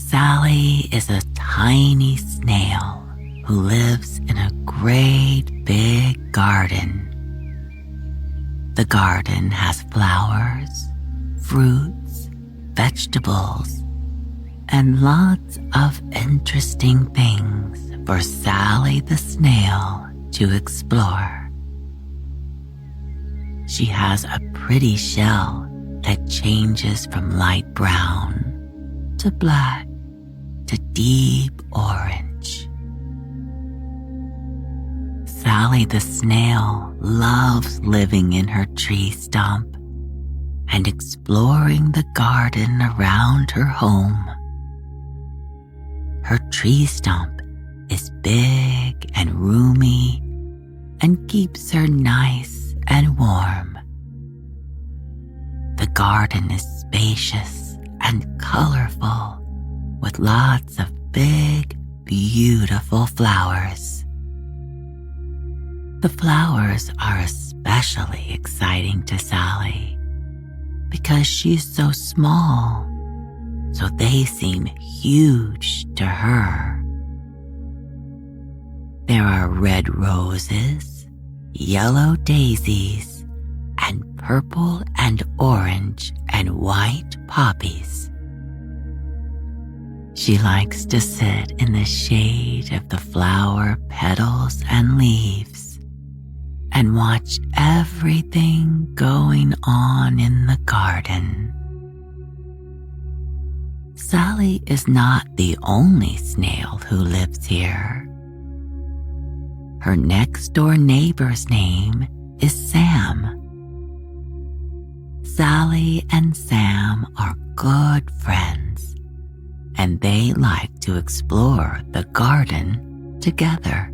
Sally is a tiny snail who lives in a great big garden. The garden has flowers, fruits, vegetables, and lots of interesting things for Sally the snail to explore. She has a pretty shell that changes from light brown to black to deep orange. Sally the snail loves living in her tree stump and exploring the garden around her home. Her tree stump is big and roomy and keeps her nice and warm. The garden is spacious and colorful with lots of big, beautiful flowers. The flowers are especially exciting to Sally because she's so small, so they seem huge to her. There are red roses, yellow daisies, and purple and orange and white poppies. She likes to sit in the shade of the flower petals and leaves and watch everything going on in the garden. Sally is not the only snail who lives here. Her next-door neighbor's name is Sam. Sally and Sam are good friends, and they like to explore the garden together.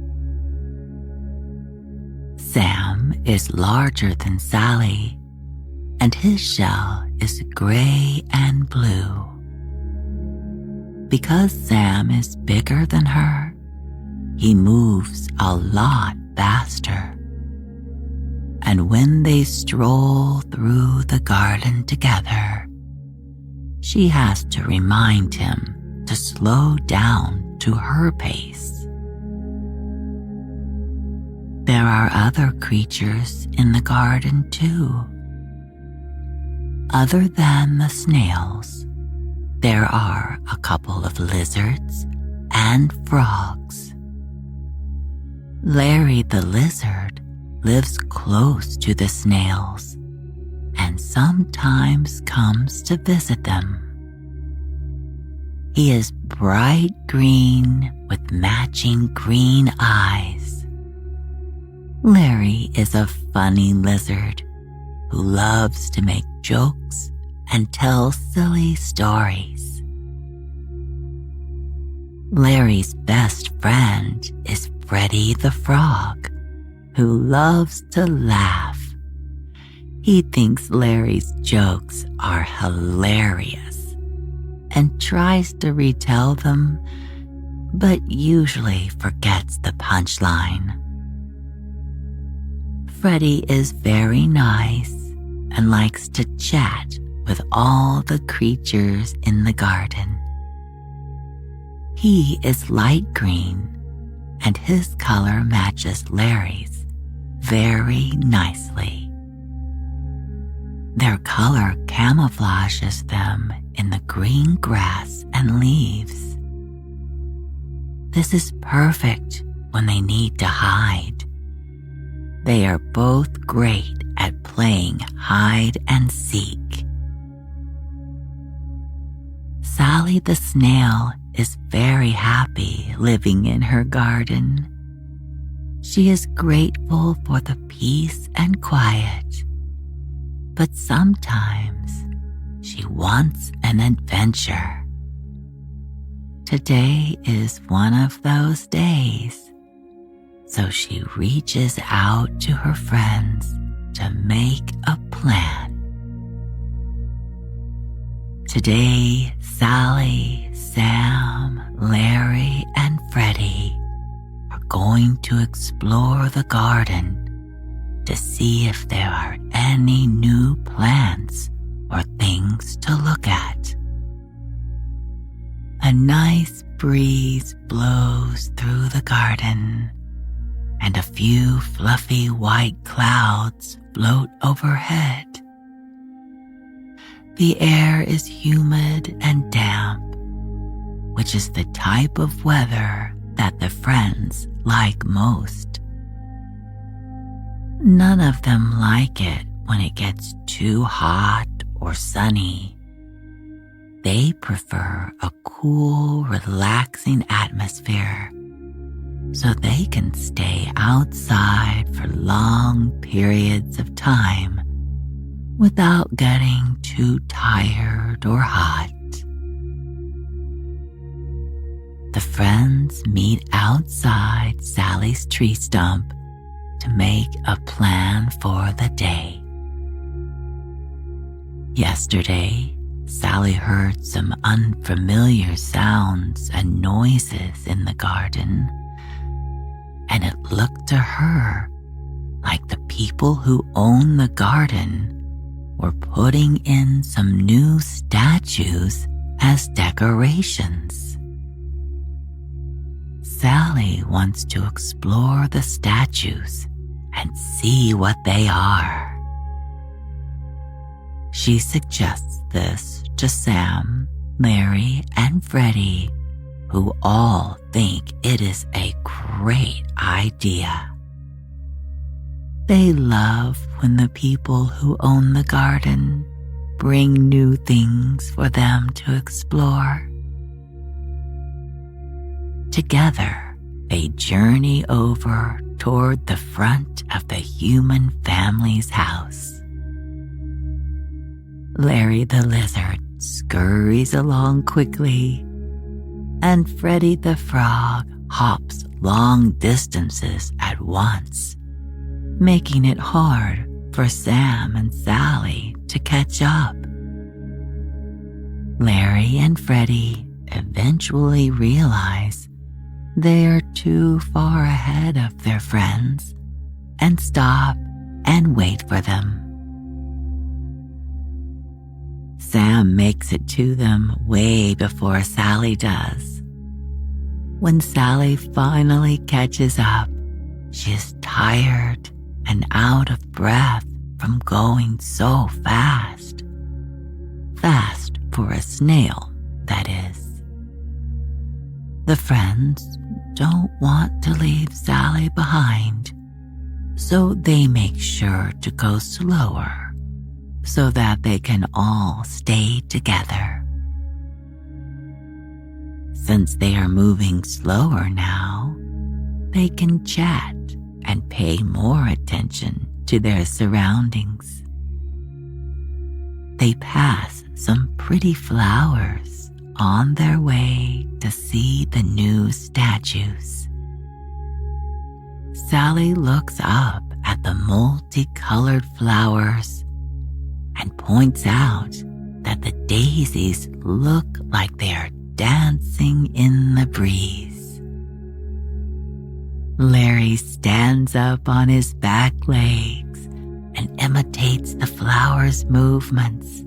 Sam is larger than Sally, and his shell is gray and blue. Because Sam is bigger than her, he moves a lot faster. And when they stroll through the garden together, she has to remind him to slow down to her pace. There are other creatures in the garden too. Other than the snails, there are a couple of lizards and frogs. Larry the lizard lives close to the snails and sometimes comes to visit them. He is bright green with matching green eyes. Larry is a funny lizard who loves to make jokes and tell silly stories. Larry's best friend is Freddy the frog, who loves to laugh. He thinks Larry's jokes are hilarious and tries to retell them, but usually forgets the punchline. Freddy is very nice and likes to chat with all the creatures in the garden. He is light green, and his color matches Larry's very nicely. Their color camouflages them in the green grass and leaves. This is perfect when they need to hide. They are both great at playing hide and seek. Sally the snail is very happy living in her garden. She is grateful for the peace and quiet, but sometimes she wants an adventure. Today is one of those days. So she reaches out to her friends to make a plan. Today, Sally, Sam, Larry, and Freddy are going to explore the garden to see if there are any new plants or things to look at. Another breeze blows through the garden, and a few fluffy white clouds float overhead. The air is humid and damp, which is the type of weather that the friends like most. None of them like it when it gets too hot or sunny. They prefer a cool, relaxing atmosphere so they can stay outside for long periods of time without getting too tired or hot. The friends meet outside Sally's tree stump to make a plan for the day. Yesterday, Sally heard some unfamiliar sounds and noises in the garden, and it looked to her like the people who own the garden were putting in some new statues as decorations. Sally wants to explore the statues and see what they are. She suggests this to Sam, Larry, and Freddie, who all think it is a great idea. They love when the people who own the garden bring new things for them to explore. Together, they journey over toward the front of the human family's house. Larry the lizard scurries along quickly, and Freddie the frog hops long distances at once, making it hard for Sam and Sally to catch up. Larry and Freddie eventually realize they are too far ahead of their friends and stop and wait for them. Sam makes it to them way before Sally does. When Sally finally catches up, she is tired and out of breath from going so fast. Fast for a snail, that is. The friends don't want to leave Sally behind, so they make sure to go slower so that they can all stay together. Since they are moving slower now, they can chat and pay more attention to their surroundings. They pass some pretty flowers on their way to see the new statues. Sally looks up at the multicolored flowers and points out that the daisies look like they are dancing in the breeze. Larry stands up on his back legs and imitates the flower's movements.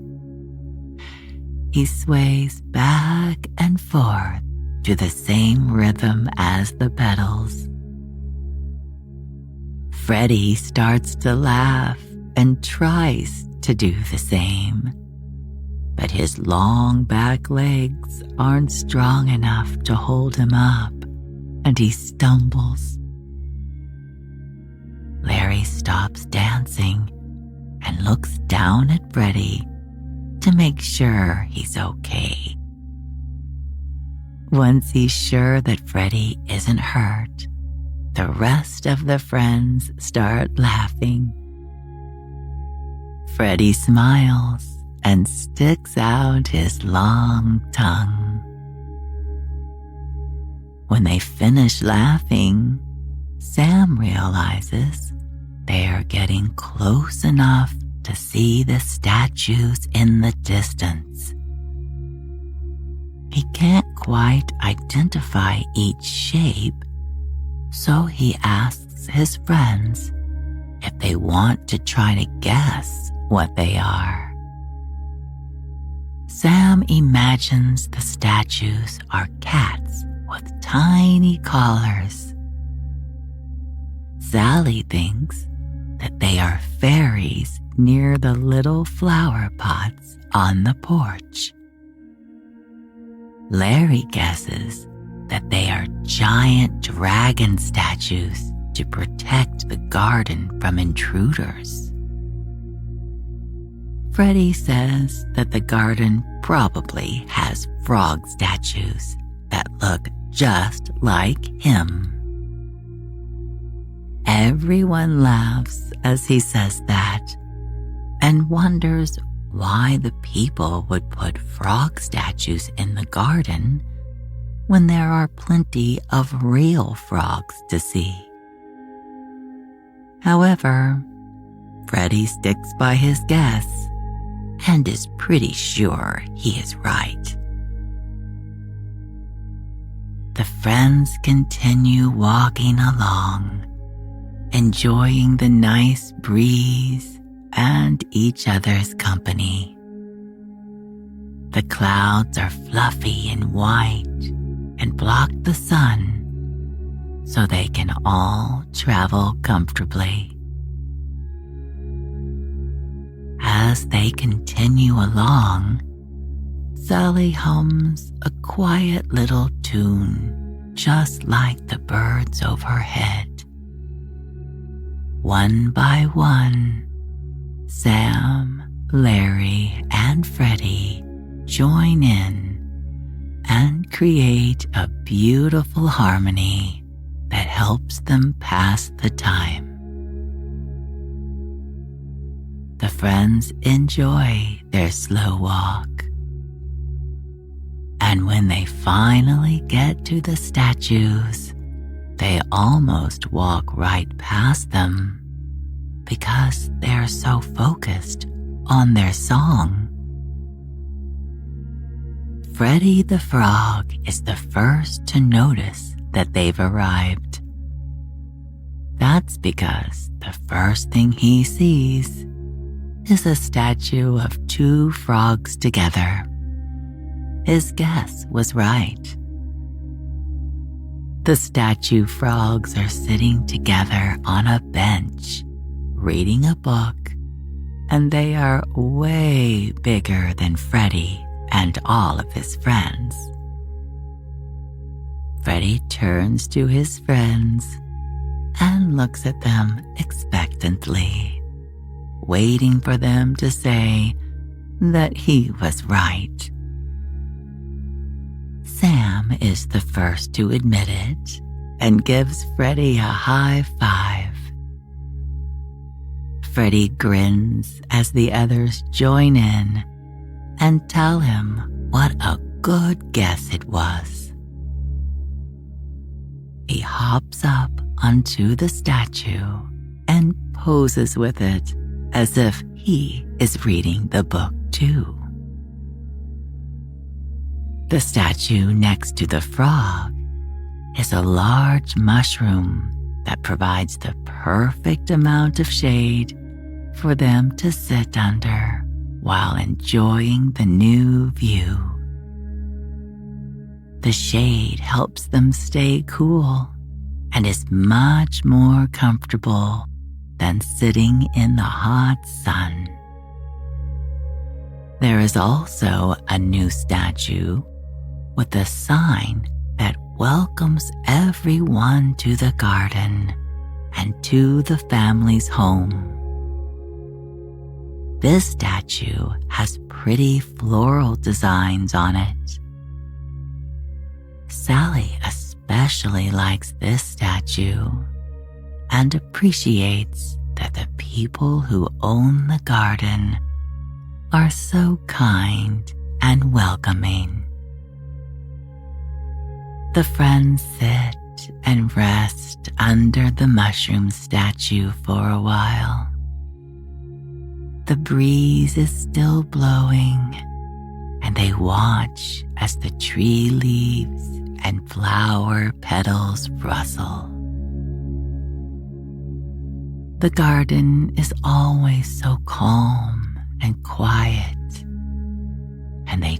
He sways back and forth to the same rhythm as the petals. Freddie starts to laugh and tries to do the same, but his long back legs aren't strong enough to hold him up, and he stumbles. Larry stops dancing and looks down at Freddie to make sure he's okay. Once he's sure that Freddie isn't hurt, the rest of the friends start laughing. Freddie smiles and sticks out his long tongue. When they finish laughing, Sam realizes they are getting close enough to see the statues in the distance. He can't quite identify each shape, so he asks his friends if they want to try to guess what they are. Sam imagines the statues are cats with tiny collars. Sally thinks that they are fairies near the little flower pots on the porch. Larry guesses that they are giant dragon statues to protect the garden from intruders. Freddie says that the garden probably has frog statues that look just like him. Everyone laughs as he says that and wonders why the people would put frog statues in the garden when there are plenty of real frogs to see. However, Freddie sticks by his guess and is pretty sure he is right. The friends continue walking along, enjoying the nice breeze and each other's company. The clouds are fluffy and white and block the sun, so they can all travel comfortably. As they continue along, Sally hums a quiet little tune just like the birds overhead. One by one, Sam, Larry, and Freddie join in and create a beautiful harmony that helps them pass the time. The friends enjoy their slow walk. And when they finally get to the statues, they almost walk right past them because they're so focused on their song. Freddie the Frog is the first to notice that they've arrived. That's because the first thing he sees is a statue of two frogs together. His guess was right. The statue frogs are sitting together on a bench, reading a book, and they are way bigger than Freddie and all of his friends. Freddie turns to his friends and looks at them expectantly, waiting for them to say that he was right. Sam is the first to admit it and gives Freddie a high five. Freddie grins as the others join in and tell him what a good guess it was. He hops up onto the statue and poses with it as if he is reading the book too. The statue next to the frog is a large mushroom that provides the perfect amount of shade for them to sit under while enjoying the new view. The shade helps them stay cool and is much more comfortable than sitting in the hot sun. There is also a new statue with a sign that welcomes everyone to the garden and to the family's home. This statue has pretty floral designs on it. Sally especially likes this statue and appreciates that the people who own the garden are so kind and welcoming. The friends sit and rest under the mushroom statue for a while. The breeze is still blowing, and they watch as the tree leaves and flower petals rustle. The garden is always so calm and quiet, and they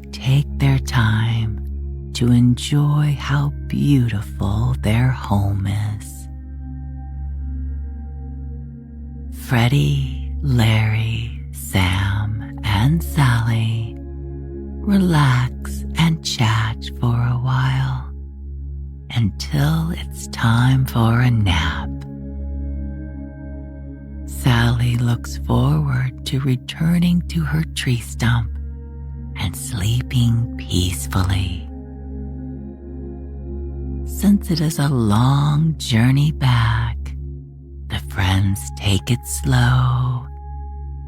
to enjoy how beautiful their home is. Freddie, Larry, Sam, and Sally relax and chat for a while until it's time for a nap. Sally looks forward to returning to her tree stump and sleeping peacefully. Since it is a long journey back, the friends take it slow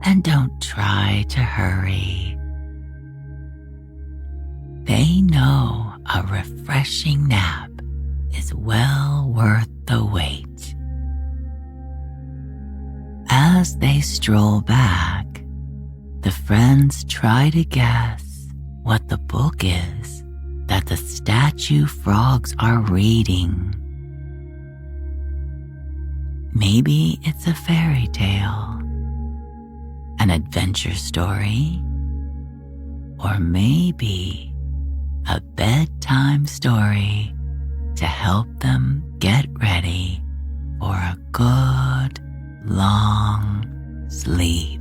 and don't try to hurry. They know a refreshing nap is well worth the wait. As they stroll back, the friends try to guess what the book is that the statue frogs are reading. Maybe it's a fairy tale, an adventure story, or maybe a bedtime story to help them get ready for a good long sleep.